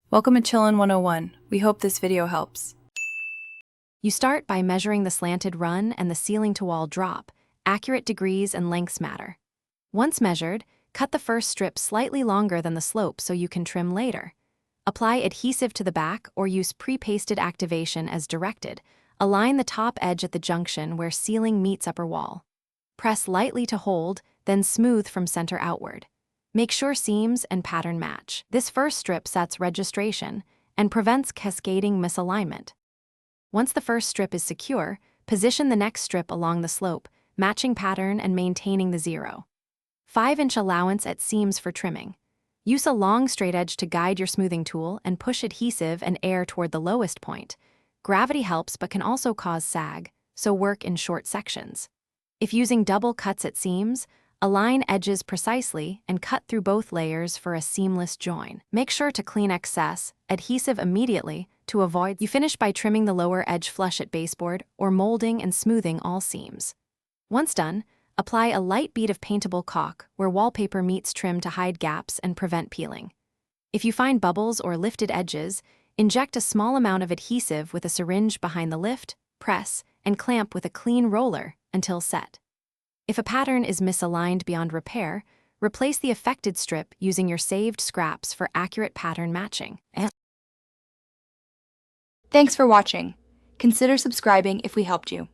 Welcome to Chillin' 101. We hope this video helps. You start by measuring the slanted run and the ceiling-to-wall drop. Accurate degrees and lengths matter. Once measured, cut the first strip slightly longer than the slope so you can trim later. Apply adhesive to the back or use pre-pasted activation as directed. Align the top edge at the junction where ceiling meets upper wall. Press lightly to hold, then smooth from center outward. Make sure seams and pattern match. This first strip sets registration and prevents cascading misalignment. Once the first strip is secure, position the next strip along the slope, matching pattern and maintaining the 0. 5-inch allowance at seams for trimming. Use a long straight edge to guide your smoothing tool and push adhesive and air toward the lowest point. Gravity helps but can also cause sag, so work in short sections. If using double cuts at seams, align edges precisely and cut through both layers for a seamless join. Make sure to clean excess adhesive immediately to avoid. You finish by trimming the lower edge flush at baseboard or molding and smoothing all seams. Once done, apply a light bead of paintable caulk where wallpaper meets trim to hide gaps and prevent peeling. If you find bubbles or lifted edges, inject a small amount of adhesive with a syringe behind the lift, press, and clamp with a clean roller until set. If a pattern is misaligned beyond repair, replace the affected strip using your saved scraps for accurate pattern matching. Thanks for watching. Consider subscribing if we helped you.